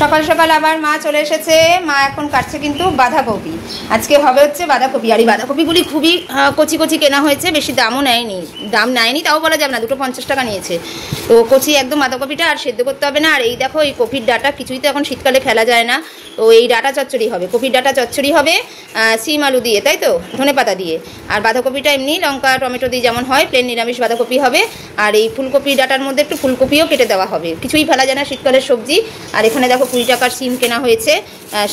সকাল সকাল আবার মা চলে এসেছে। মা এখন কাটছে কিন্তু বাঁধাকপি। আজকে হবে হচ্ছে বাঁধাকপি। আর এই বাঁধাকপিগুলি খুবই কচি কচি কেনা হয়েছে, বেশি দামও নেয়নি। দাম নেয়নি তাও বলা যাবে না, দুটো 50 টাকা নিয়েছে। তো কচি একদম বাঁধাকপিটা, আর সেদ্ধ করতে হবে না। আর এই দেখো এই কপির ডাটা, কিছুই তো এখন শীতকালে ফেলা যায় না, তো এই ডাটা চচ্চড়ি হবে, কপির ডাটা চচ্চড়ি হবে সিম আলু দিয়ে, তাই তো, ধনেপাতা দিয়ে। আর বাঁধাকপিটা এমনি লঙ্কা টমেটো দিয়ে যেমন হয়, প্লেন নিরামিষ বাঁধাকপি হবে। আর এই ফুলকপি ডাটার মধ্যে একটু ফুলকপিও কেটে দেওয়া হবে, কিছুই ফেলা যায় না, শীতকালের সবজি। আর এখানে দেখো 20 টাকার সিম কেনা হয়েছে।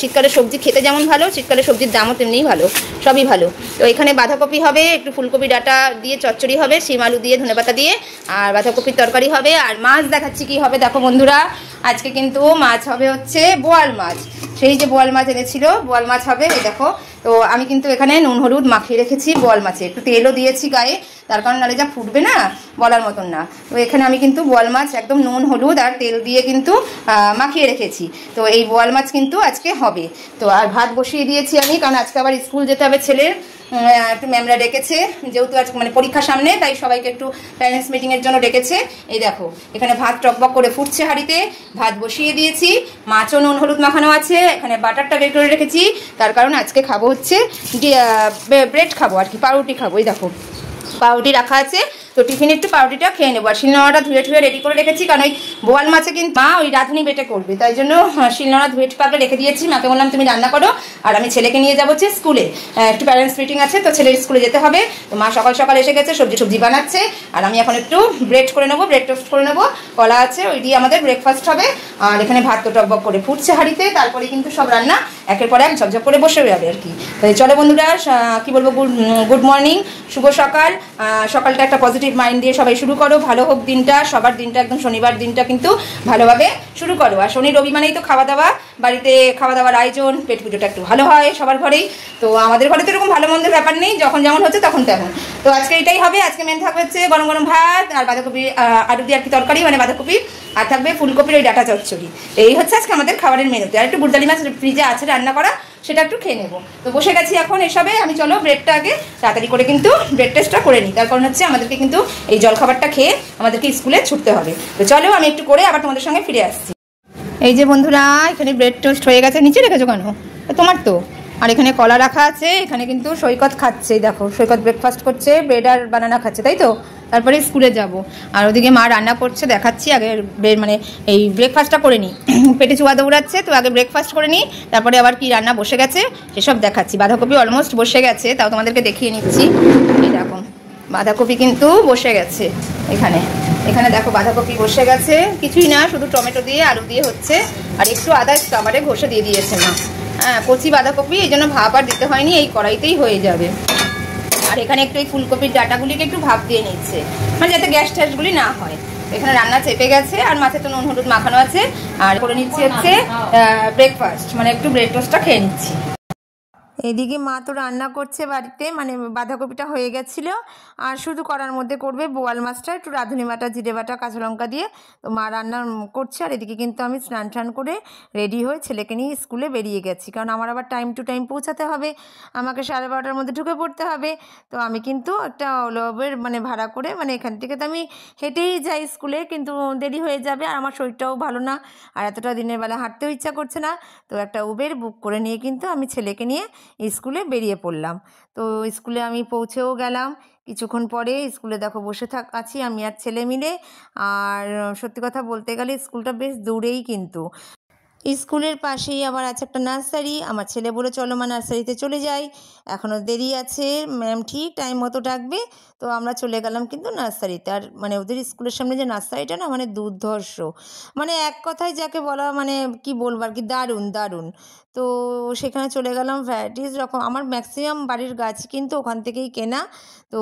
শীতকালের সবজি খেতে যেমন ভালো, শীতকালের সবজির দামও তেমনিই ভালো, সবই ভালো। তো এখানে বাঁধাকপি হবে, একটু ফুলকপি ডাটা দিয়ে চচ্চড়ি হবে, সিম আলু দিয়ে ধনেপাতা দিয়ে, আর বাঁধাকপির তরকারি হবে। আর মাছ দেখাচ্ছি কি হবে দেখো বন্ধুরা, আজকে কিন্তু মাছ হবে হচ্ছে বোয়াল মাছ। সেই যে বোয়াল মাছ এনেছিল, বোয়াল মাছ হবে। এই দেখো, তো আমি কিন্তু এখানে নুন হলুদ মাখিয়ে রেখেছি বোয়াল মাছে, একটু তেলও দিয়েছি গায়ে, তার কারণ নাহলে যা ফুটবে না, বলার মতন না। তো এখানে আমি কিন্তু বোয়াল মাছ একদম নুন হলুদ আর তেল দিয়ে কিন্তু মাখিয়ে রেখেছি। তো এই বোয়াল মাছ কিন্তু আজকে হবে। তো আর ভাত বসিয়ে দিয়েছি আমি, কারণ আজকে আবার স্কুল যেতে হবে ছেলের। একটু ম্যামরা ডেকেছে, যেহেতু আজকে মানে পরীক্ষা সামনে, তাই সবাইকে একটু প্যারেন্টস মিটিংয়ের জন্য ডেকেছে। এই দেখো এখানে ভাত টকবক করে ফুটছে হাঁড়িতে, ভাত বসিয়ে দিয়েছি, মাছও নুন হলুদ মাখানো আছে। এখানে বাটারটা বের করে রেখেছি, তার কারণ আজকে খাবো হচ্ছে ব্রেড খাবো আর কি, পাউরুটি খাবো। এই দেখো পাউরুটি রাখা আছে, তো টিফিনে একটু পাউরুটিটা খেয়ে নেবো। আর শিলনোড়াটা ধুয়ে ঠুয়ে রেডি করে রেখেছি, কারণ ওই বোয়াল মাছে কিন্তু মা ওই রাঁধুনি বেটে করবে, তাই জন্য শিলনোড়া ধুয়ে পাকলে রেখে দিয়েছি। মাকে বললাম তুমি রান্না করো, আর আমি ছেলেকে নিয়ে যাবো হচ্ছে স্কুলে, একটু প্যারেন্টস মিটিং আছে, তো ছেলের স্কুলে যেতে হবে। তো মা সকাল সকাল এসে গেছে, সবজি বানাচ্ছে। আর আমি এখন একটু ব্রেড করে নেবো, ব্রেড টোস্ট করে নেবো, কলা আছে, ওই দিয়ে আমাদের ব্রেকফাস্ট হবে। আর এখানে ভাত তো টকবক করে ফুটছে হাঁড়িতে, তারপরে কিন্তু সব রান্না একের পর এক ঝপঝপ করে বসে যাবে আর কি। তাই চলো বন্ধুরা, কি বলবো, গুড মর্নিং, শুভ সকাল। সকালটা একটা পজিটিভ মাইন্ড দিয়ে সবাই শুরু করো, ভালো হোক দিনটা, সবার দিনটা, একদম শনিবার দিনটা কিন্তু ভালোভাবে শুরু করো। আর শনি রবি মানেই তো খাওয়া দাওয়া, বাড়িতে খাওয়া দাওয়ার আয়োজন, পেট পুজোটা একটু ভালো হয় সবার ঘরেই। তো আমাদের ঘরে তো এরকম ভালো মন্দের ব্যাপার নেই, যখন যেমন হচ্ছে তখন তেমন। তো আজকে এটাই হবে। আজকে মেন থাকবে হচ্ছে গরম গরম ভাত আর বাঁধাকপি আলু দিয়ে আর কি তরকারি, মানে বাঁধাকপি, আর থাকবে ফুলকপির ওই ডাটা চচ্চড়ি। এই হচ্ছে আজকে আমাদের খাবারের মেনুতে। আর একটু গুড়দালি মাছ ফ্রিজে আছে রান্না করা, সেটা একটু খেয়ে নেবো। তো বসে গেছি এখন এসবে। আমি চলো ব্রেডটা আগে তাড়াতাড়ি করে কিন্তু ব্রেড টেস্টটা করে নিই, তার কারণ হচ্ছে আমাদেরকে কিন্তু এই জলখাবারটা খেয়ে আমাদেরকে স্কুলে ছুটতে হবে। তো চলো আমি একটু করে আবার তোমাদের সঙ্গে ফিরে আসছি। এই যে বন্ধুরা, এখানে ব্রেড টোস্ট হয়ে গেছে। নিচে রেখেছো কেন? তোমার তো। আর এখানে কলা রাখা আছে, এখানে কিন্তু সৈকত খাচ্ছে। দেখো সৈকত ব্রেকফাস্ট করছে, ব্রেড আর বানানা খাচ্ছে, তাই তো। তারপরে স্কুলে যাব। আর ওদিকে মা রান্না করছে, দেখাচ্ছি। আগে মানে এই ব্রেকফাস্টটা করে নিই, পেটে চুয়া দৌড়াচ্ছে, তো আগে ব্রেকফাস্ট করে নিই, তারপরে আবার কি রান্না বসে গেছে সেসব দেখাচ্ছি। বাঁধাকপি অলমোস্ট বসে গেছে, তাও তোমাদেরকে দেখিয়ে নিচ্ছি। এই দেখো বাঁধাকপি কিন্তু বসে গেছে। এখানে দেখো বাঁধাকপি বসে গেছে, কিছুই না, শুধু টমেটো দিয়ে আলু দিয়ে হচ্ছে। আর একটু আদা স্টাবারে ঘষে দিয়ে দিয়েছে মা। হ্যাঁ, কচি বাঁধাকপি, এই জন্য ভাপ আর দিতে হয়নি, এই কড়াইতেই হয়ে যাবে। আর এখানে একটু এই ফুলকপির ডাটাগুলিকে একটু ভাপ দিয়ে নিচ্ছে, মানে যাতে গ্যাস ট্যাসগুলি না হয়। এখানে রান্না চেপে গেছে, আর মাছে তো নুন হলুদ মাখানো আছে। আর করে নিচ্ছি হচ্ছে ব্রেকফাস্ট, মানে একটু ব্রেড টোস্টটা খেয়ে নিচ্ছি। এদিকে মা তো রান্না করছে বাড়িতে, মানে বাঁধাকপিটা হয়ে গেছিলো, আর শুধু করার মধ্যে করবে বোয়াল মাছটা, একটু রাঁধুনি বাটা, জিরে বাটা, কাঁচা লঙ্কা দিয়ে। তো মা রান্না করছে। আর এদিকে কিন্তু আমি স্নান করে রেডি হয়ে ছেলেকে নিয়ে স্কুলে বেরিয়ে গেছি, কারণ আমার আবার টাইম টু টাইম পৌঁছাতে হবে, আমাকে 12:30টার মধ্যে ঢুকে পড়তে হবে। তো আমি কিন্তু একটা ওলাবের মানে ভাড়া করে, মানে এখান থেকে তো আমি হেঁটেই যাই স্কুলে, কিন্তু দেরি হয়ে যাবে, আর আমার শরীরটাও ভালো না, আর এতটা দিনের বেলা হাঁটতেও ইচ্ছা করছে না। তো একটা উবের বুক করে নিয়ে কিন্তু আমি ছেলেকে নিয়ে স্কুলে বেরিয়ে পড়লাম। তো স্কুলে আমি পৌঁছেও গেলাম। কিছুক্ষণ পরে স্কুলে দেখো বসে আছি আমি আর ছেলে মিলে। আর সত্যি কথা বলতে গেলে স্কুলটা বেশ দূরেই, কিন্তু স্কুলের পাশেই আবার আছে একটা নার্সারি। আমার ছেলে বলে চলো মা নার্সারিতে চলে যাই, এখনও দেরি আছে, ম্যাম ঠিক টাইম মতো ডাকবে। তো আমরা চলে গেলাম কিন্তু নার্সারিতে। আর মানে ওদের স্কুলের সামনে যে নার্সারিটা না, মানে দুর্ধর্ষ, মানে এক কথায় যাকে বলা, মানে কি বলবো আর কি, দারুণ। তো সেখানে চলে গেলাম। ভ্যারাইটিস রকম, আমার ম্যাক্সিমাম বাড়ির গাছ কিন্তু ওখান থেকেই কেনা। তো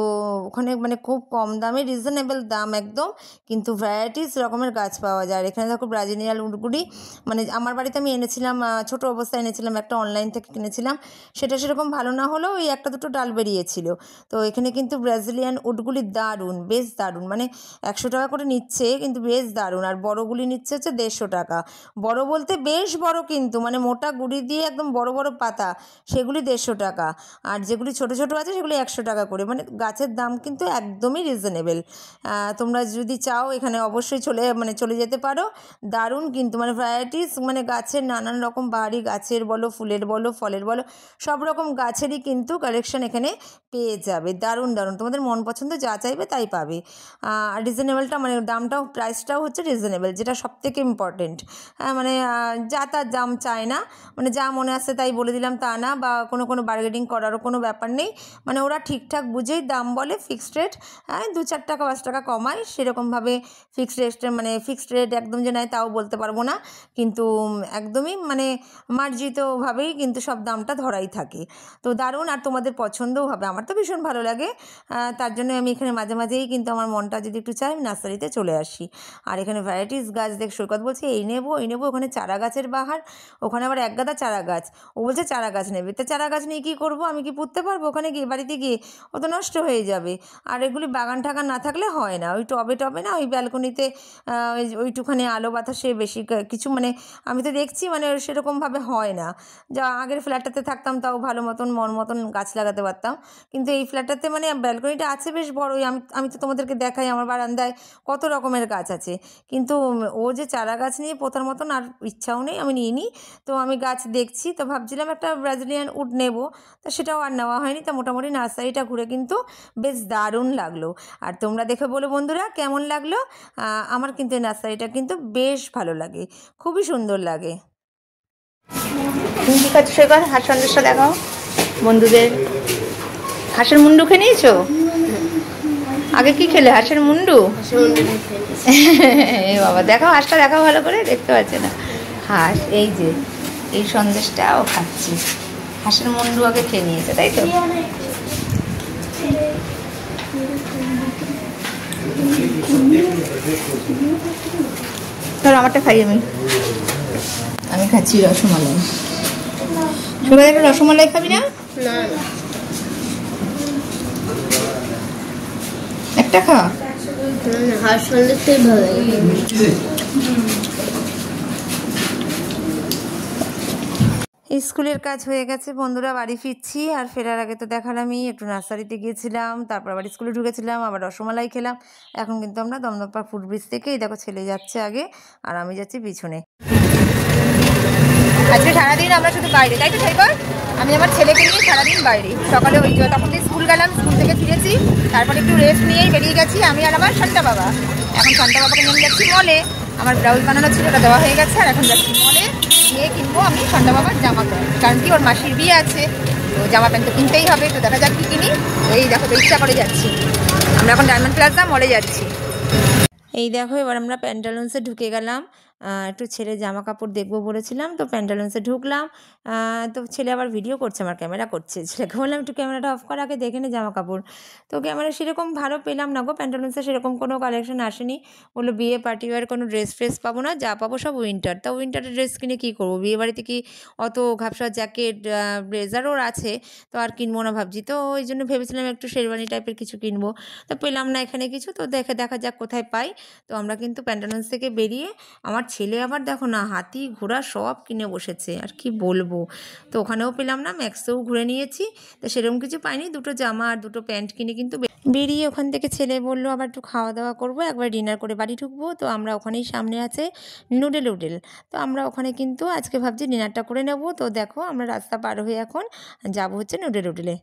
ওখানে মানে খুব কম দামে, রিজনেবল দাম একদম, কিন্তু ভ্যারাইটিস রকমের গাছ পাওয়া যায়। এখানে দেখো ব্রাজিলিয়ান উডগুলি, মানে আমার বাড়িতে আমি এনেছিলাম, ছোটো অবস্থায় এনেছিলাম, একটা অনলাইন থেকে কিনেছিলাম, সেটা সেরকম ভালো না হলেও ওই একটা দুটো ডাল বেরিয়েছিল। তো এখানে কিন্তু ব্রাজিলিয়ান উডগুলি দারুণ, বেশ দারুণ, মানে 100 টাকা করে নিচ্ছে, কিন্তু বেশ দারুণ। আর বড়গুলি নিচ্ছে হচ্ছে 150 টাকা। বড় বলতে বেশ বড়, কিন্তু মানে মোটা গুড়ি দিয়ে একদম বড় পাতা, সেগুলি 150 টাকা। আর যেগুলি ছোট আছে সেগুলি 100 টাকা করে, মানে গাছের দাম কিন্তু একদমই রিজনেবল। তোমরা যদি চাও এখানে অবশ্যই চলে যেতে পারো। দারুণ কিন্তু, মানে ভ্যারাইটিস, মানে মানে গাছের নানান রকম বাহারি গাছের বলো, ফুলের বলো, ফলের বলো, সব রকম গাছেরই কিন্তু কালেকশন এখানে পেয়ে যাবে। দারুণ দারুণ, তোমাদের মন পছন্দ যা চাইবে তাই পাবে। আর রিজনেবলটা মানে দামটাও, প্রাইসটাও হচ্ছে রিজনেবল, যেটা সবথেকে ইম্পর্টেন্ট। মানে যা তার দাম চায় না, মানে যা মনে আসছে তাই বলে দিলাম তা না, বা কোনো বার্গেনিং করারও কোনো ব্যাপার নেই। মানে ওরা ঠিকঠাক বুঝেই দাম বলে, ফিক্সড রেট। 2-4 টাকা 5 টাকা কমায়, সেরকমভাবে ফিক্সড রেট, মানে ফিক্সড রেট একদম যে নেয় তাও বলতে পারবো না, কিন্তু একদমই মানে মার্জিতভাবেই কিন্তু সব দামটা ধরাই থাকে। তো দারুণ, আর তোমাদের পছন্দও হবে, আমার তো ভীষণ ভালো লাগে। তার জন্য আমি এখানে মাঝে মাঝেই কিন্তু আমার মনটা যদি একটু চাই নার্সারিতে চলে আসি। আর এখানে ভ্যারাইটিস গাছ দেখ, সৈকত বলছে এই নেবো এই নেবো, ওখানে চারা গাছের বাহার, ওখানে আবার এক গাদা চারা গাছ, ও বলছে চারা গাছ নেবে। তো চারা গাছ নিয়ে কী করবো, আমি কি পুঁততে পারবো ওখানে গিয়ে, বাড়িতে গিয়ে? ও তো নষ্ট হয়ে যাবে। আর এগুলি বাগান ঠাগান না থাকলে হয় না, ওই টবে টবে না, ওই ব্যালকনিতে ওইটুখানি আলো বাতাসে বেশি কিছু, মানে আমি তো দেখছি মানে সেরকমভাবে হয় না। যা আগের ফ্ল্যাটটাতে থাকতাম তাও ভালো মতন মন মতন গাছ লাগাতে পারতাম, কিন্তু এই ফ্ল্যাটটাতে মানে ব্যালকনিটা আছে বেশ বড়োই, আমি তো তোমাদেরকে দেখাই আমার বারান্দায় কত রকমের গাছ আছে, কিন্তু ও যে চারা গাছ নিয়ে পোতার মতন আর ইচ্ছাও নেই, আমি নিইনি। তো আমি গাছ দেখছি, তো ভাবছিলাম একটা ব্রাজিলিয়ান উড নেব, তো সেটাও আর নেওয়া হয়নি। তো মোটামুটি নার্সারিটা ঘুরে কিন্তু বেশ দারুণ লাগলো। আর তোমরা দেখে বলো বন্ধুরা কেমন লাগলো। আমার কিন্তু এই নার্সারিটা কিন্তু বেশ ভালো লাগে, খুবই সুন্দর লাগে। তুমি কী খাচ্ছ সেবার? হাঁস সন্দেশটা দেখাও বন্ধুদের। হাঁসের মুন্ডু খেয়ে নিয়েছো? আগে কি খেলে? হাঁসের মুন্ডু। এ বাবা, দেখাও হাঁসটা, দেখাও ভালো করে, দেখতে পাচ্ছে না হাঁস। এই যে এই সন্দেশটাও খাচ্ছি, হাঁসের মুন্ডু আগে খেয়ে নিয়েছে, তাই তো? ধরো আমারটা খাই, আমি খাচ্ছি রসমালাই। সবাই একটা রসমালাই খাবি না? একটা খা। স্কুলের কাজ হয়ে গেছে বন্ধুরা, বাড়ি ফিরছি। আর ফেরার আগে তো দেখালামই, একটু নার্সারিতে গিয়েছিলাম, তারপর আবার স্কুলে ঢুকেছিলাম, আবার রসমালাই খেলাম। এখন কিন্তু আমরা দমদমা ফুটব্রিজ থেকে, এই দেখো ছেলে যাচ্ছে আগে আর আমি যাচ্ছি পিছনে। আজকে সারাদিন আমরা শুধু বাইরে, তাই তো সাইবার? আমি আমার ছেলেকে নিয়ে সারাদিন বাইরে। সকালে ওই তখন তো স্কুল গেলাম, স্কুল থেকে ফিরেছি, তারপরে একটু রেস্ট নিয়েই বেরিয়ে গেছি আমি আর আমার শান্তা বাবা। এখন শান্তা বাবাকে নিয়ে যাচ্ছি মলে, আমার ব্লাউজ বানানো ছিল, ওটা দেওয়া হয়ে গেছে। আর এখন যাচ্ছি মলে, গিয়ে কিনবো আমি শান্তা বাবার জামা প্যান্ট, কারণ কি ওর মাসির বিয়ে আছে, তো জামা প্যান্ট তো কিনতেই হবে। তো দেখা যাক কি কিনি, এই দেখো তো ইচ্ছা করে যাচ্ছি। আমরা এখন ডায়মন্ড প্লাজা মলে যাচ্ছি। এই দেখো এবার আমরা প্যান্টালুন্সে ঢুকে গেলাম, একটু ছেলে জামা কাপড় দেখবো বলেছিলাম, তো প্যান্টালুন্সে ঢুকলাম। তো ছেলে আবার ভিডিও করছে, আমার ক্যামেরা করছে, ছেলেকে বললাম একটু ক্যামেরাটা অফ কর, আগে দেখে নে জামা কাপড়। তো ক্যামেরা সেরকম ভালো পেলাম না গো, প্যান্টালুন্সে সেরকম কোনো কালেকশন আসেনি। বললো বিয়ে পার্টি ওয়ার কোনো ড্রেস ফ্রেস পাবো না, যা পাবো সব উইন্টার। তা উইন্টারের ড্রেস কিনে কী করবো, বিয়ে বাড়িতে কি অত ঘাপসা জ্যাকেট ব্লেজারও আছে, তো আর কিনবো না ভাবছি। তো ওই জন্য ভেবেছিলাম একটু শেরওয়ানি টাইপের কিছু কিনবো, তো পেলাম না এখানে কিছু। তো দেখা যাক কোথায় পাই। তো আমরা কিন্তু প্যান্টালুন্স থেকে বেরিয়ে, আমার ছেলে আবার দেখো না হাতি ঘোড়া সব কিনে বসেছে, আর কি বলবো। তো ওখানেও পেলাম না, ম্যাক্সেও ঘুরে নিয়েছি, তো সেরকম কিছু পাইনি। দুটো জামা আর দুটো প্যান্ট কিনে কিন্তু বেরিয়ে ওখান থেকে ছেলে বললো আবার একটু খাওয়া দাওয়া করবো, একবার ডিনার করে বাড়ি ঢুকবো। তো আমরা ওখানেই সামনে আছে নুডেল, তো আমরা ওখানে কিন্তু আজকে ভাবছি ডিনারটা করে নেব। তো দেখো আমরা রাস্তা পার হয়ে এখন যাবো হচ্ছে নুডেলে।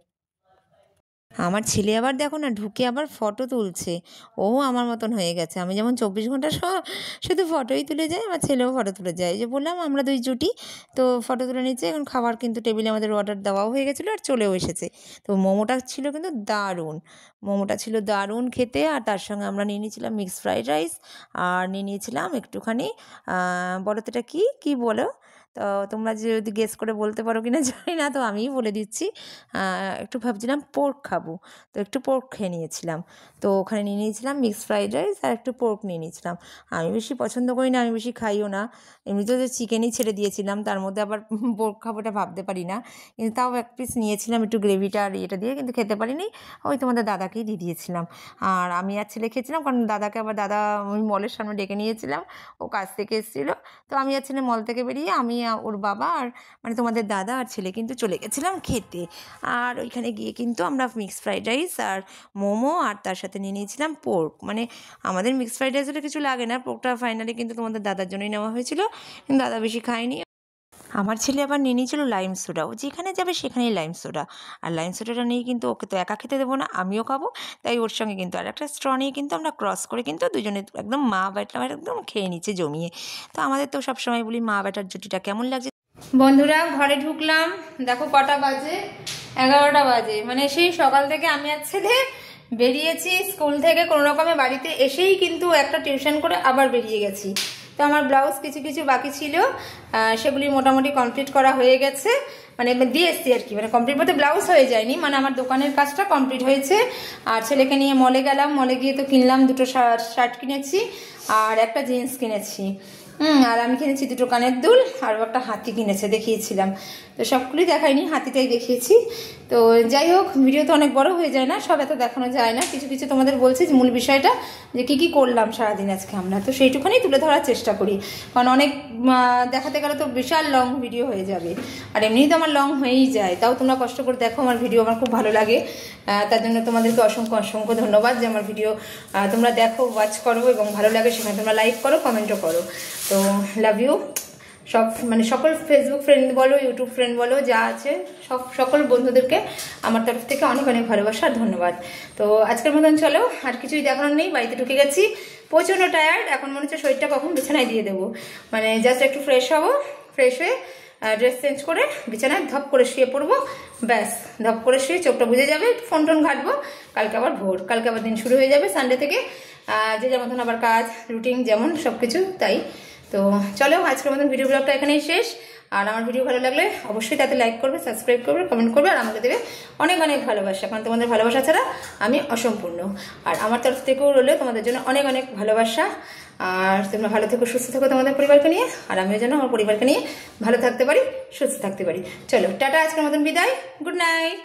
আমার ছেলে আবার দেখো না ঢুকে আবার ফটো তুলছে, ও আমার মতন হয়ে গেছে। আমি যেমন 24 ঘন্টা শুধু ফটোই তুলে যাই, আমার ছেলেও ফটো তুলে যায়। যে বললাম আমরা দুই জুটি, তো ফটো তুলে নিচ্ছে। এখন খাবার কিন্তু টেবিলে আমাদের অর্ডার দেওয়াও হয়ে গেছিলো আর চলেও এসেছে। তো মোমোটা ছিল কিন্তু দারুণ, মোমোটা ছিল দারুণ খেতে। আর তার সঙ্গে আমরা নিয়ে নিয়েছিলাম মিক্সড ফ্রাইড রাইস, আর নিয়ে নিয়েছিলাম একটুখানি বলো তো এটা কী বলো, তো তোমরা যদি গেস করে বলতে পারো কি না জানি না, তো আমিই বলে দিচ্ছি। একটু ভাবছিলাম পোর্ক খাবো, তো একটু পোর্ক খেয়ে নিয়েছিলাম। তো ওখানে নিয়ে নিয়েছিলাম মিক্সড ফ্রাইড রাইস আর একটু পোর্ক নিয়ে নিয়েছিলাম। আমি বেশি পছন্দ করি না, আমি বেশি খাইও না, এমনিতেও যে চিকেনই ছেড়ে দিয়েছিলাম, তার মধ্যে আবার পোর্ক খাবো এটা ভাবতে পারি না, কিন্তু তাও এক পিস নিয়েছিলাম একটু গ্রেভিটা আর এটা দিয়ে, কিন্তু খেতে পারিনি, ওই তোমাদের দাদাকেই দিয়ে দিয়েছিলাম। আর আমি আর ছেলে খেয়েছিলাম, কারণ দাদাকে আবার ওই মলের সামনে ডেকে নিয়েছিলাম, ও কাজ থেকে এসেছিলো। তো আমি আর ছেলে মল থেকে বেরিয়ে আমি ওর বাবা আর মানে তোমাদের দাদা আর ছেলে কিন্তু চলে গেছিলাম খেতে। আর ওইখানে গিয়ে কিন্তু আমরা মিক্সড মিক্সড ফ্রাইড রাইস আর মোমো, আর তার সাথে নিয়ে নিয়েছিলাম পোর্ক। মানে আমাদের মিক্সড ফ্রাইড রাইস হলে কিছু লাগে না, পোর্কটা ফাইনালি কিন্তু তোমাদের দাদার জন্যই নেওয়া হয়েছিল, কিন্তু দাদা বেশি খায়নি। আমার ছেলে আবার নিয়ে নিয়েছিল লাইম সোডা, ও যেখানে যাবে সেখানেই লাইম সোডা, আর লাইম সোডাটা নিয়ে কিন্তু ওকে তো একা খেতে দেবো না, আমিও খাবো, তাই ওর সঙ্গে কিন্তু আর একটা স্ট্র নিয়ে কিন্তু আমরা ক্রস করে কিন্তু দুজনে একদম মা বেটা একদম খেয়ে নিচ্ছে জমিয়ে। তো আমাদের তো সবসময় বলি মা বেটার জুটিটা কেমন লাগছে। বন্ধুরা ঘরে ঢুকলাম, দেখো কটা বাজে, 11টা বাজে। মানে সেই সকাল থেকে আমি আর ছেলে বেরিয়েছি স্কুল থেকে, কোনো রকমে বাড়িতে এসেই কিন্তু একটা টিউশন করে আবার বেরিয়ে গেছি। তো আমার ব্লাউজ কিছু কিছু বাকি ছিল, সেগুলি মোটামুটি কমপ্লিট করা হয়ে গেছে, মানে দিয়ে এসছি আর কি। মানে কমপ্লিট বলতে ব্লাউজ হয়ে যায়নি, মানে আমার দোকানের কাজটা কমপ্লিট হয়েছে। আর ছেলেকে নিয়ে মলে গেলাম, মলে গিয়ে তো কিনলাম, দুটো শার্ট কিনেছি আর একটা জিন্স কিনেছি। আর আমি কিনেছি দুটো কানের দুল, আর একটা হাতি কিনেছে, দেখিয়েছিলাম। তো সবগুলি দেখাইনি, হাতিটাই দেখিয়েছি। তো যাই হোক, ভিডিও তো অনেক বড় হয়ে যায় না, সব এত দেখানো যায় না, কিছু কিছু তোমাদের বলছি যে মূল বিষয়টা যে কি কি করলাম সারাদিন আজকে আমরা, তো সেইটুকুনি তুলে ধরার চেষ্টা করি। কারণ অনেক দেখাতে গেলে তো বিশাল লং ভিডিও হয়ে যাবে, আর এমনিই তো আমার লং হয়েই যায়। তাও তোমরা কষ্ট করে দেখো আমার ভিডিও, আমার খুব ভালো লাগে। তার জন্য তোমাদেরকে অসংখ্য অসংখ্য ধন্যবাদ যে আমার ভিডিও তোমরা দেখো, ওয়াচ করো এবং ভালো লাগে সেখানে তোমরা লাইক করো, কমেন্টও করো। তো লাভ ইউ সব, মানে সকল ফেসবুক ফ্রেন্ড বলো, ইউটিউব ফ্রেন্ড বলো, যা আছে সকল বন্ধুদেরকে আমার তরফ থেকে অনেক অনেক ভালোবাসা আর ধন্যবাদ। তো আজকের মতন চলো, আর কিছুই দেখানোর নেই, বাড়িতে ঢুকে গেছি, প্রচণ্ড টায়ার্ড। এখন মনে হচ্ছে শরীরটা কখন বিছানায় দিয়ে দেবো, মানে জাস্ট একটু ফ্রেশ হবো, ফ্রেশ হয়ে ড্রেস চেঞ্জ করে বিছানায় ধপ করে শুয়ে পড়বো, ব্যাস ধপ করে শুয়ে চোখটা বুঝে যাবে, ফোন টোন ঘাটবো, কালকে আবার ভোর, কালকে আবার দিন শুরু হয়ে যাবে সানডে থেকে, যে যেমন আবার কাজ রুটিন যেমন সব কিছু তাই। তো চলো আজকের মতন ভিডিও ব্লগটা এখানেই শেষ। আর আমার ভিডিও ভালো লাগলে অবশ্যই তাতে লাইক করবে, সাবস্ক্রাইব করবে, কমেন্ট করবে, আর আমাকে দেবে অনেক অনেক ভালোবাসা, কারণ তোমাদের ভালোবাসা ছাড়া আমি অসম্পূর্ণ। আর আমার তরফ থেকেও রইলো তোমাদের জন্য অনেক অনেক ভালোবাসা। আর তোমরা ভালো থেকো, সুস্থ থেকো তোমাদের পরিবারকে নিয়ে, আর আমিও যেন আমার পরিবারকে নিয়ে ভালো থাকতে পারি, সুস্থ থাকতে পারি। চলো টাটা, আজকের মতন বিদায়, গুড নাইট।